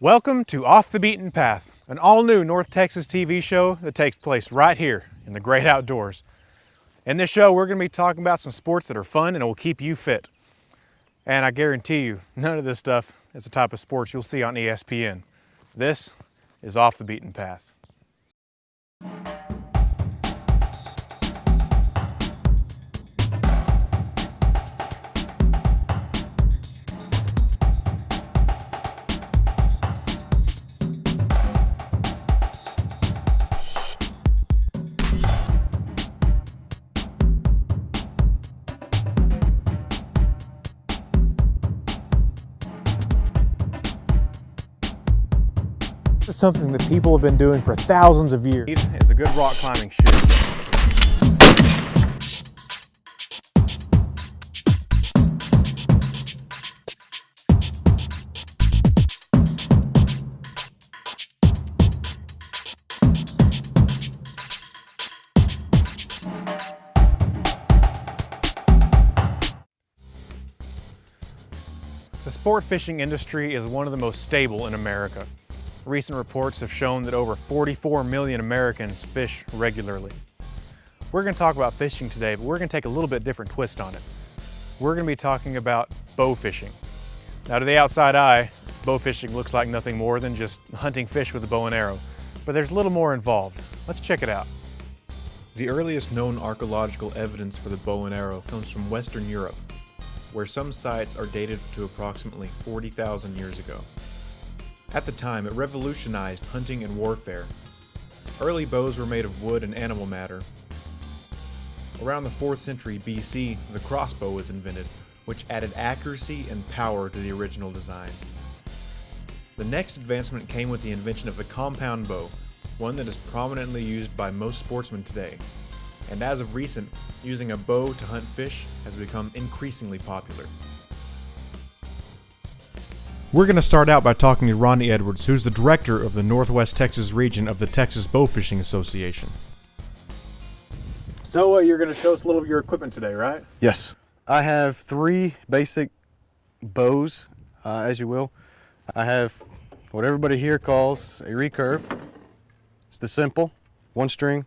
Welcome to Off the Beaten Path, an all-new North Texas TV show that takes place right here in the great outdoors. In this show, we're going to be talking about some sports that are fun and will keep you fit. And I guarantee you, none of this stuff is the type of sports you'll see on ESPN. This is Off the Beaten Path. This is something that people have been doing for thousands of years. It's a good rock climbing shoe. The sport fishing industry is one of the most stable in America. Recent reports have shown that over 44 million Americans fish regularly. We're going to talk about fishing today, but we're going to take a little bit different twist on it. We're going to be talking about bow fishing. Now, to the outside eye, bow fishing looks like nothing more than just hunting fish with a bow and arrow, but there's a little more involved. Let's check it out. The earliest known archaeological evidence for the bow and arrow comes from Western Europe, where some sites are dated to approximately 40,000 years ago. At the time, it revolutionized hunting and warfare. Early bows were made of wood and animal matter. Around the 4th century BC, the crossbow was invented, which added accuracy and power to the original design. The next advancement came with the invention of the compound bow, one that is prominently used by most sportsmen today. And as of recent, using a bow to hunt fish has become increasingly popular. We're going to start out by talking to Ronnie Edwards, who's the director of the Northwest Texas region of the Texas Bowfishing Association. So you're going to show us a little of your equipment today, right? Yes. I have 3 basic bows, as you will. I have what everybody here calls a recurve. It's the simple, 1 string,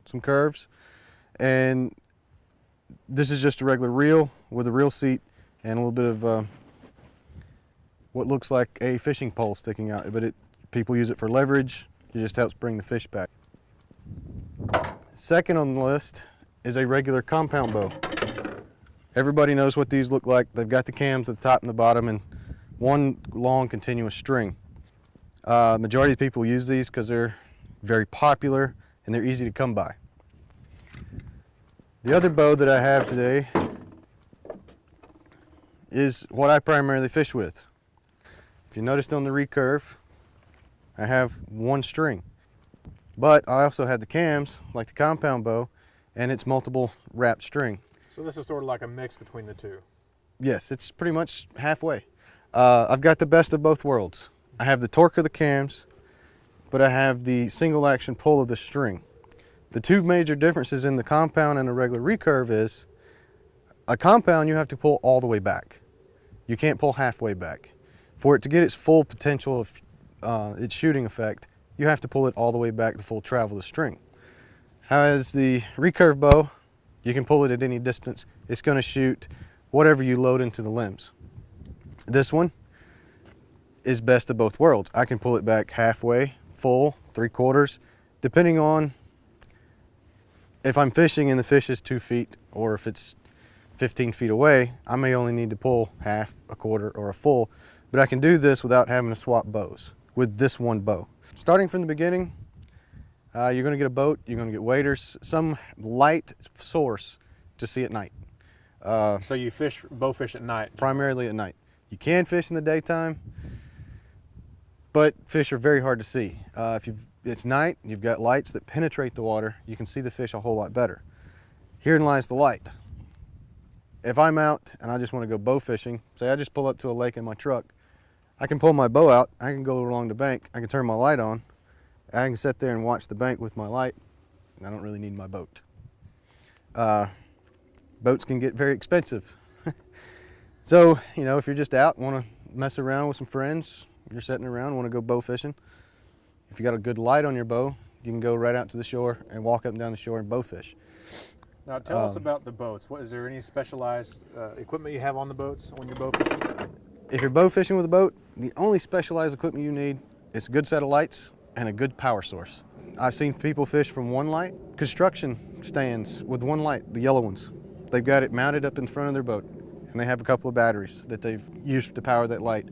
some curves, and this is just a regular reel with a reel seat and a little bit of what looks like a fishing pole sticking out, but people use it for leverage. It just helps bring the fish back. Second on the list is a regular compound bow. Everybody knows what these look like. They've got the cams at the top and the bottom and 1 long continuous string. Majority of people use these because they're very popular and they're easy to come by. The other bow that I have today is what I primarily fish with. If you noticed on the recurve, I have 1 string, but I also have the cams, like the compound bow, and it's multiple wrapped string. So this is sort of like a mix between the two. Yes, it's pretty much halfway. I've got the best of both worlds. I have the torque of the cams, but I have the single action pull of the string. The 2 major differences in the compound and a regular recurve is, a compound you have to pull all the way back. You can't pull halfway back. For it to get its full potential of its shooting effect, you have to pull it all the way back the full travel of the string. As the recurve bow, you can pull it at any distance. It's going to shoot whatever you load into the limbs. This one is best of both worlds. I can pull it back halfway, full, 3/4, depending on if I'm fishing and the fish is 2 feet, or if it's 15 feet away, I may only need to pull half, a quarter, or a full. But I can do this without having to swap bows with this 1 bow. Starting from the beginning, you're going to get a boat, you're going to get waders, some light source to see at night. So you bow fish at night? Primarily at night. You can fish in the daytime, but fish are very hard to see. If it's night, you've got lights that penetrate the water, you can see the fish a whole lot better. Herein lies the light. If I'm out and I just want to go bow fishing, say I just pull up to a lake in my truck, I can pull my bow out, I can go along the bank, I can turn my light on, I can sit there and watch the bank with my light, and I don't really need my boat. Boats can get very expensive. So, you know, if you're just out and want to mess around with some friends, you're sitting around, want to go bow fishing. If you got a good light on your bow, you can go right out to the shore and walk up and down the shore and bow fish. Now tell us about the boats. Is there any specialized equipment you have on the boats when you're bow fishing? If you're bow fishing with a boat, the only specialized equipment you need is a good set of lights and a good power source. I've seen people fish from one light, construction stands with one light, the yellow ones. They've got it mounted up in front of their boat, and they have a couple of batteries that they've used to power that light,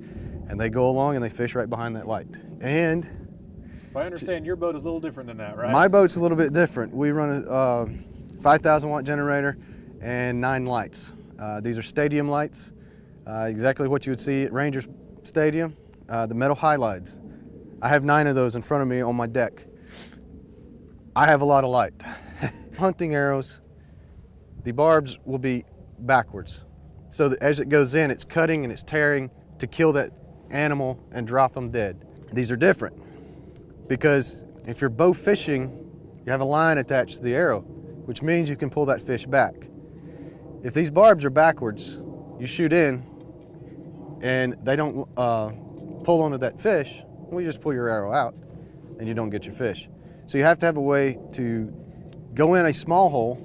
and they go along and they fish right behind that light. And if I understand, your boat is a little different than that, right? My boat's a little bit different. We run a 5,000 watt generator and 9 lights. These are stadium lights, exactly what you would see at Rangers Stadium, the metal halides. I have 9 of those in front of me on my deck. I have a lot of light. Hunting arrows, the barbs will be backwards. So that as it goes in, it's cutting and it's tearing to kill that animal and drop them dead. These are different because if you're bow fishing, you have a line attached to the arrow, which means you can pull that fish back. If these barbs are backwards, you shoot in and they don't pull onto that fish, well, you just pull your arrow out and you don't get your fish. So you have to have a way to go in a small hole,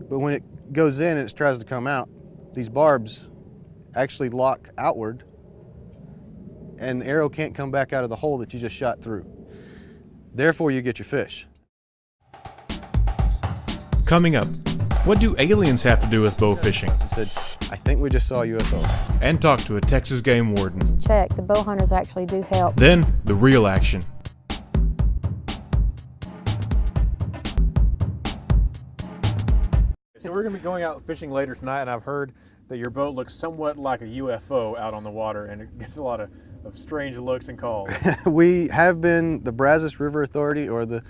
but when it goes in and it tries to come out, these barbs actually lock outward and the arrow can't come back out of the hole that you just shot through. Therefore, you get your fish. Coming up, what do aliens have to do with bow fishing? I said, I think we just saw a UFO. And talk to a Texas game warden. Check, the bow hunters actually do help. Then, the real action. So we're going to be going out fishing later tonight, and I've heard that your boat looks somewhat like a UFO out on the water, and it gets a lot of strange looks and calls. We have been, the Brazos River Authority or the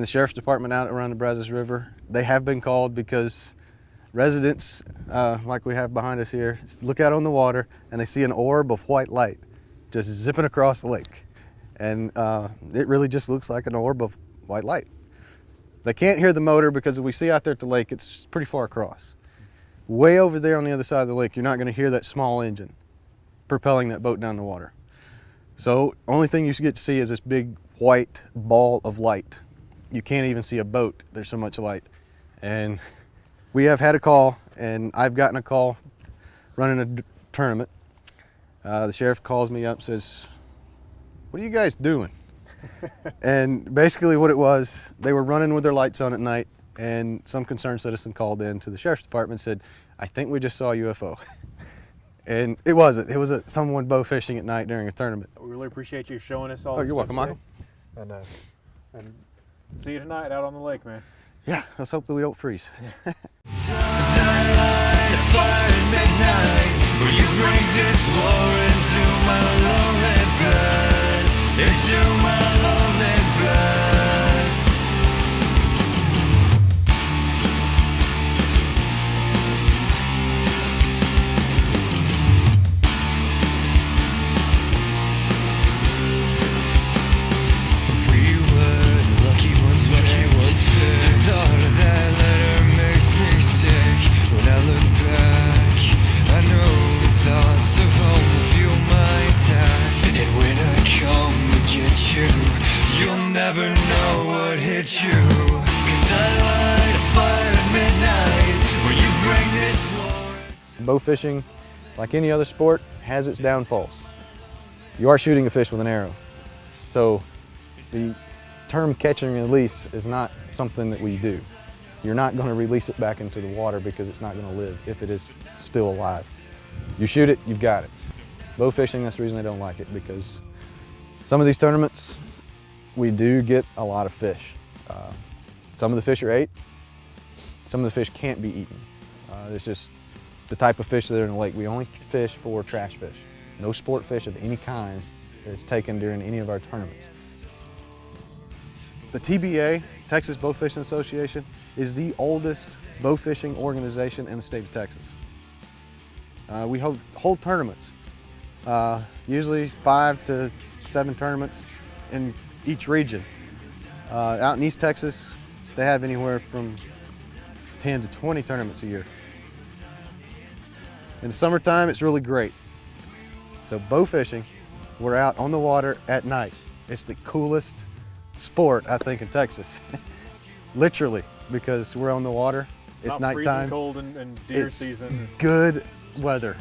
Sheriff's Department out around the Brazos River, they have been called because residents, like we have behind us here, look out on the water and they see an orb of white light just zipping across the lake. And it really just looks like an orb of white light. They can't hear the motor because if we see out there at the lake, it's pretty far across. Way over there on the other side of the lake, you're not going to hear that small engine propelling that boat down the water. So only thing you get to see is this big white ball of light. You can't even see a boat, there's so much light. And we have had a call, and I've gotten a call running a tournament. The sheriff calls me up, says, "What are you guys doing?" And basically what it was, they were running with their lights on at night, and some concerned citizen called in to the Sheriff's Department and said, "I think we just saw a UFO." And it wasn't. It was someone bow fishing at night during a tournament. We really appreciate you showing us all. Oh, you're welcome, Michael. And see you tonight out on the lake, man. Yeah, let's hope that we don't freeze. Never know what hit you, 'cause I light a fire at midnight when you bring this war. Bow fishing, like any other sport, has its downfalls. You are shooting a fish with an arrow. So the term catch and release is not something that we do. You're not going to release it back into the water because it's not going to live if it is still alive. You shoot it, you've got it. Bow fishing, that's the reason I don't like it, because some of these tournaments, we do get a lot of fish. Some of the fish are ate, some of the fish can't be eaten. It's just the type of fish that are in the lake. We only fish for trash fish. No sport fish of any kind is taken during any of our tournaments. The TBA, Texas Bow Fishing Association, is the oldest bow fishing organization in the state of Texas. We hold tournaments, usually 5 to 7 tournaments in each region. Out in East Texas, they have anywhere from 10 to 20 tournaments a year. In the summertime, it's really great. So bow fishing We're out on the water at night. It's the coolest sport, I think, in Texas. Literally, because we're on the water. It's not freezing nighttime. cold in deer It's season. good weather.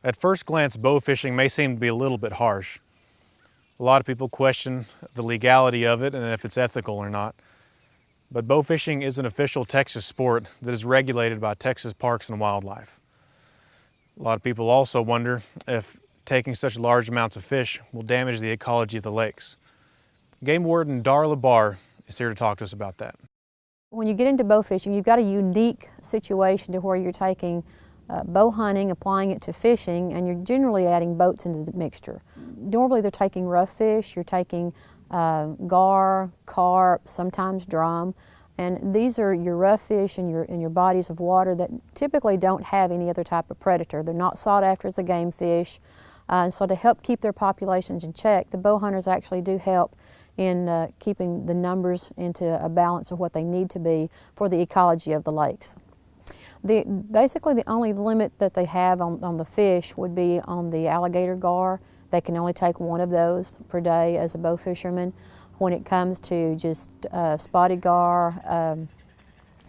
At first glance, bow fishing may seem to be a little bit harsh. A lot of people question the legality of it and if it's ethical or not. But bow fishing is an official Texas sport that is regulated by Texas Parks and Wildlife. A lot of people also wonder if taking such large amounts of fish will damage the ecology of the lakes. Game Warden Darla Barr is here to talk to us about that. When you get into bow fishing, you've got a unique situation to where you're taking bow hunting, applying it to fishing, and you're generally adding boats into the mixture. Normally they're taking rough fish, you're taking gar, carp, sometimes drum, and these are your rough fish in your bodies of water that typically don't have any other type of predator. They're not sought after as a game fish, and so to help keep their populations in check, the bow hunters actually do help in keeping the numbers into a balance of what they need to be for the ecology of the lakes. Basically the only limit that they have on the fish would be on the alligator gar. They can only take one of those per day as a bow fisherman. When it comes to just spotted gar,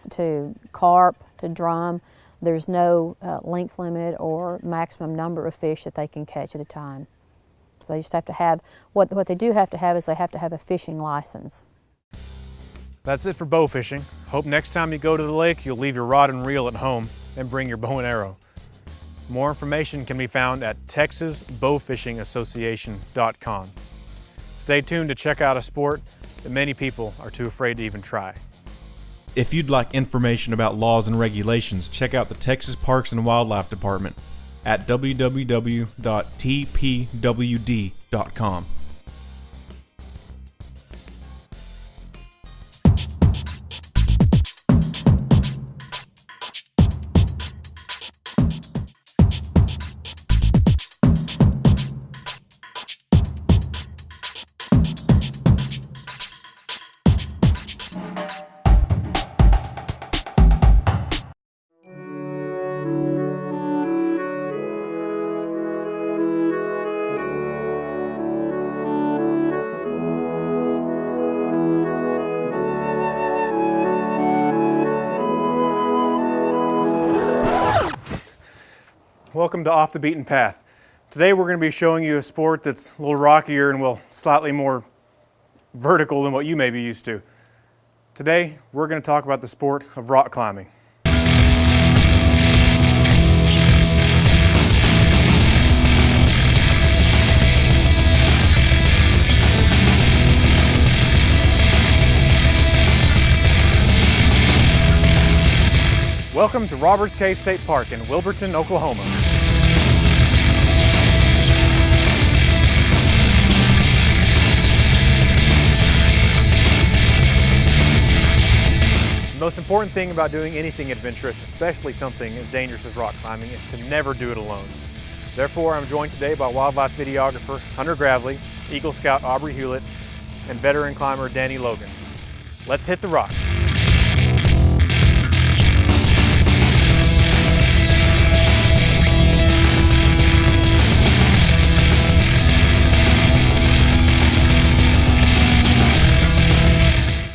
to carp, to drum, there's no length limit or maximum number of fish that they can catch at a time. So they just have to have, what they do have to have is they have to have a fishing license. That's it for bow fishing. Hope next time you go to the lake, you'll leave your rod and reel at home and bring your bow and arrow. More information can be found at texasbowfishingassociation.com. Stay tuned to check out a sport that many people are too afraid to even try. If you'd like information about laws and regulations, check out the Texas Parks and Wildlife Department at www.tpwd.com. Welcome to Off the Beaten Path. Today we're going to be showing you a sport that's a little rockier and well, slightly more vertical than what you may be used to. Today we're going to talk about the sport of rock climbing. Welcome to Roberts Cave State Park in Wilburton, Oklahoma. The most important thing about doing anything adventurous, especially something as dangerous as rock climbing, is to never do it alone. Therefore, I'm joined today by wildlife videographer Hunter Gravely, Eagle Scout Aubrey Hewlett, and veteran climber Danny Logan. Let's hit the rocks.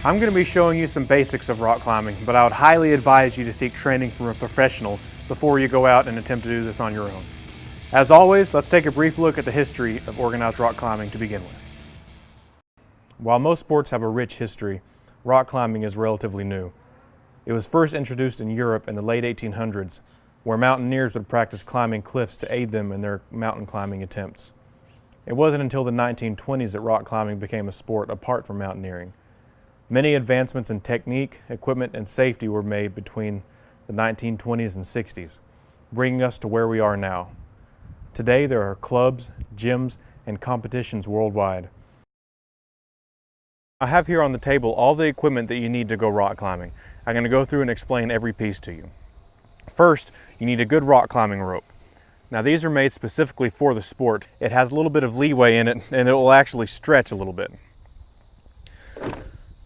I'm going to be showing you some basics of rock climbing, but I would highly advise you to seek training from a professional before you go out and attempt to do this on your own. As always, let's take a brief look at the history of organized rock climbing to begin with. While most sports have a rich history, rock climbing is relatively new. It was first introduced in Europe in the late 1800s, where mountaineers would practice climbing cliffs to aid them in their mountain climbing attempts. It wasn't until the 1920s that rock climbing became a sport apart from mountaineering. Many advancements in technique, equipment, and safety were made between the 1920s and 60s, bringing us to where we are now. Today there are clubs, gyms, and competitions worldwide. I have here on the table all the equipment that you need to go rock climbing. I'm going to go through and explain every piece to you. First, you need a good rock climbing rope. Now these are made specifically for the sport. It has a little bit of leeway in it and it will actually stretch a little bit.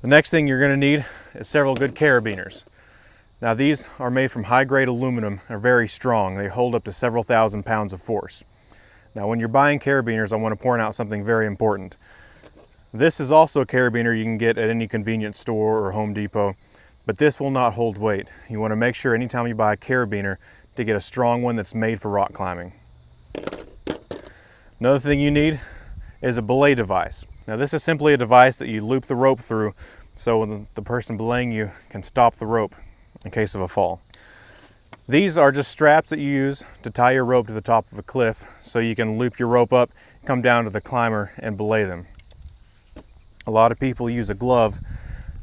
The next thing you're going to need is several good carabiners. Now these are made from high-grade aluminum, are very strong. They hold up to several thousand pounds of force. Now when you're buying carabiners, I want to point out something very important. This is also a carabiner you can get at any convenience store or Home Depot, but this will not hold weight. You want to make sure anytime you buy a carabiner to get a strong one that's made for rock climbing. Another thing you need is a belay device. Now this is simply a device that you loop the rope through so the person belaying you can stop the rope in case of a fall. These are just straps that you use to tie your rope to the top of a cliff so you can loop your rope up, come down to the climber and belay them. A lot of people use a glove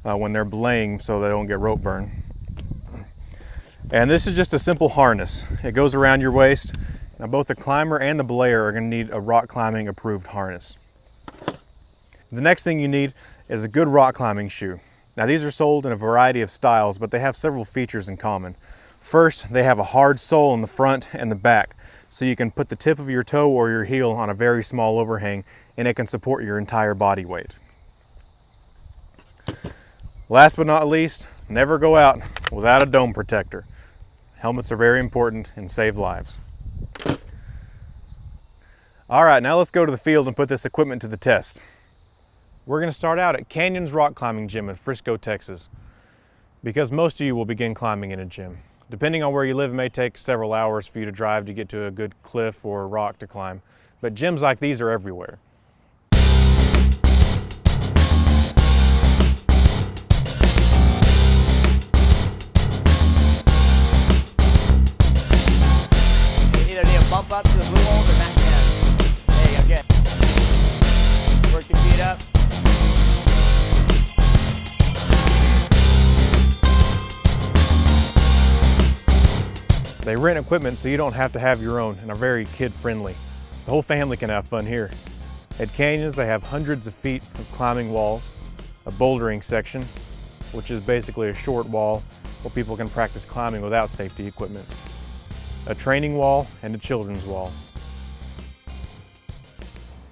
when they're belaying so they don't get rope burn. And this is just a simple harness. It goes around your waist. Now both the climber and the belayer are going to need a rock climbing approved harness. The next thing you need is a good rock climbing shoe. Now these are sold in a variety of styles, but they have several features in common. First, they have a hard sole in the front and the back, so you can put the tip of your toe or your heel on a very small overhang and it can support your entire body weight. Last but not least, never go out without a dome protector. Helmets are very important and save lives. All right, now let's go to the field and put this equipment to the test. We're going to start out at Canyons Rock Climbing Gym in Frisco, Texas, because most of you will begin climbing in a gym. Depending on where you live, it may take several hours for you to drive to get to a good cliff or rock to climb, but gyms like these are everywhere. You either need a bump up to the blue holes or match down. There you go, good. Just work your feet up. They rent equipment so you don't have to have your own and are very kid-friendly. The whole family can have fun here. At Canyons, they have hundreds of feet of climbing walls, a bouldering section, which is basically a short wall where people can practice climbing without safety equipment, a training wall, and a children's wall.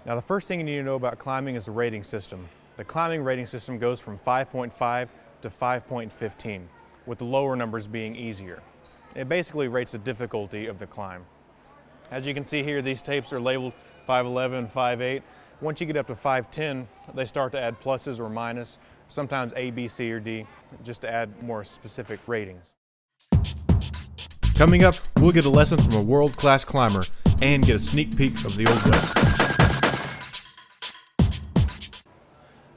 Now the first thing you need to know about climbing is the rating system. The climbing rating system goes from 5.5 to 5.15, with the lower numbers being easier. It basically rates the difficulty of the climb. As you can see here, these tapes are labeled 5.11, 5.8. Once you get up to 5.10, they start to add pluses or minus, sometimes A, B, C, or D, just to add more specific ratings. Coming up, we'll get a lesson from a world-class climber and get a sneak peek of the Old West.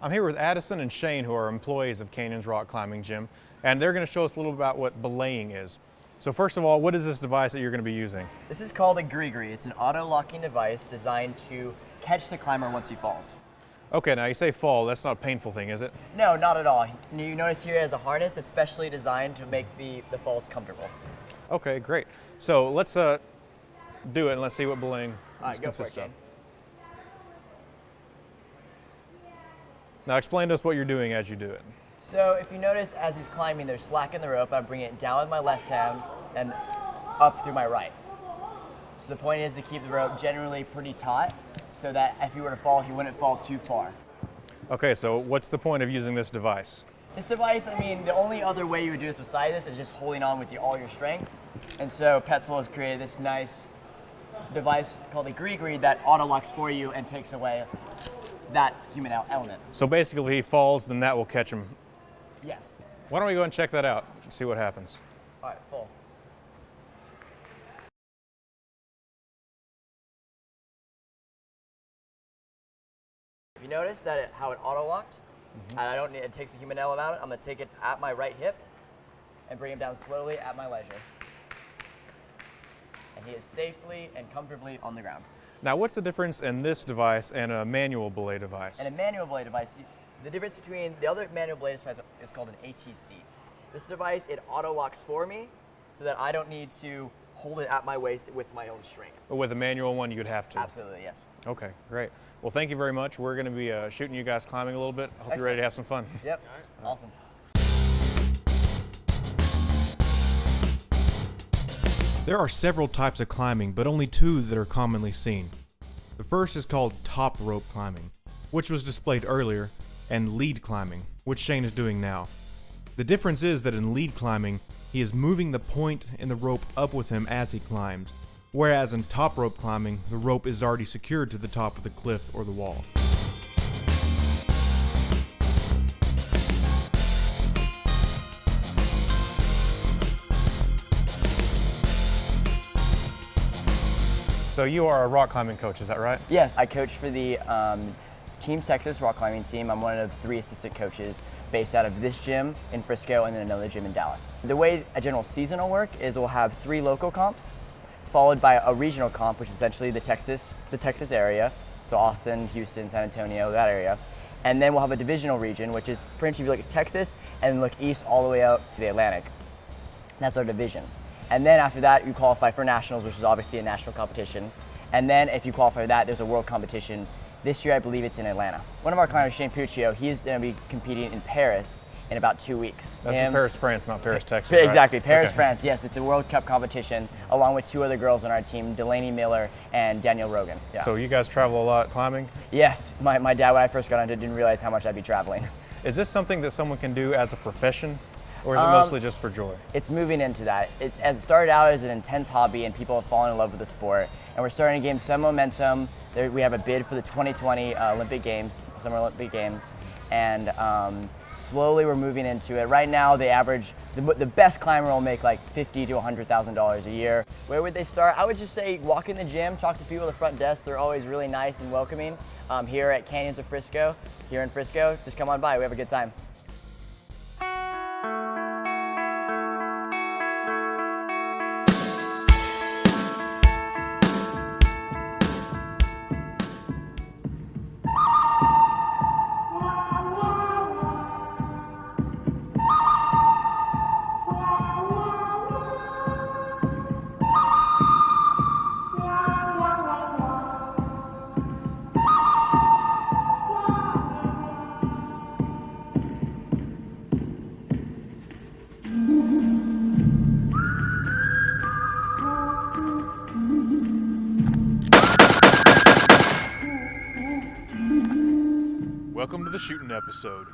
I'm here with Addison and Shane, who are employees of Canyons Rock Climbing Gym, and they're going to show us a little about what belaying is. So first of all, what is this device that you're going to be using? This is called a gree-gree. It's an auto-locking device designed to catch the climber once he falls. Okay, now you say fall, that's not a painful thing, is it? No, not at all. You notice here it has a harness that's specially designed to make the falls comfortable. Okay, great. So let's do it and let's see what belaying consists of. Now explain to us what you're doing as you do it. So if you notice, as he's climbing, there's slack in the rope. I'm bringing it down with my left hand and up through my right. So the point is to keep the rope generally pretty taut so that if he were to fall, he wouldn't fall too far. Okay, so what's the point of using this device? This device, I mean, the only other way you would do this besides this is just holding on with all your strength. And so Petzl has created this nice device called a gree-gree that auto-locks for you and takes away that human element. So basically if he falls, then that will catch him. Yes. Why don't we go and check that out and see what happens? All right, full. If you notice that how it auto-locked, and I don't need, it takes the human element out, I'm going to take it at my right hip and bring him down slowly at my leisure. And he is safely and comfortably on the ground. Now what's the difference in this device and a manual belay device? And a manual belay device, the difference between the other manual belay device is called an ATC. This device, it auto-locks for me so that I don't need to hold it at my waist with my own strength. But with a manual one, you'd have to? Absolutely, yes. Okay, great. Well, thank you very much. We're going to be shooting you guys climbing a little bit. Hope you're ready to have some fun. Yep, awesome. There are several types of climbing, but only two that are commonly seen. The first is called top rope climbing, which was displayed earlier, and lead climbing, which Shane is doing now. The difference is that in lead climbing, he is moving the point and the rope up with him as he climbs, whereas in top rope climbing, the rope is already secured to the top of the cliff or the wall. So you are a rock climbing coach, is that right? Yes, I coach for the Team Texas rock climbing team. I'm one of 3 assistant coaches based out of this gym in Frisco and then another gym in Dallas. The way a general season will work is we'll have 3 local comps, followed by a regional comp, which is essentially the Texas area, so Austin, Houston, San Antonio, that area. And then we'll have a divisional region, which is pretty much if you look at Texas and look east all the way out to the Atlantic. That's our division. And then after that, you qualify for nationals, which is obviously a national competition. And then if you qualify for that, there's a world competition. This year, I believe it's in Atlanta. One of our climbers, Shane Puccio, he's going to be competing in Paris in about 2 weeks. That's in Paris, France, not Paris, Texas, right? Exactly, Paris, Okay. France, yes. It's a World Cup competition, along with 2 other girls on our team, Delaney Miller and Danielle Rogan. Yeah. So you guys travel a lot climbing? Yes, my dad, when I first got into it, didn't realize how much I'd be traveling. Is this something that someone can do as a profession, or is it mostly just for joy? It's moving into that. It started out as an intense hobby and people have fallen in love with the sport. And we're starting to gain some momentum. We have a bid for the 2020 Olympic Games, Summer Olympic Games. And slowly we're moving into it. Right now, the best climber will make like $50,000 to $100,000 a year. Where would they start? I would just say walk in the gym, talk to people at the front desk. They're always really nice and welcoming. Here at Canyons of Frisco, here in Frisco, just come on by, we have a good time. Welcome to the shooting episode.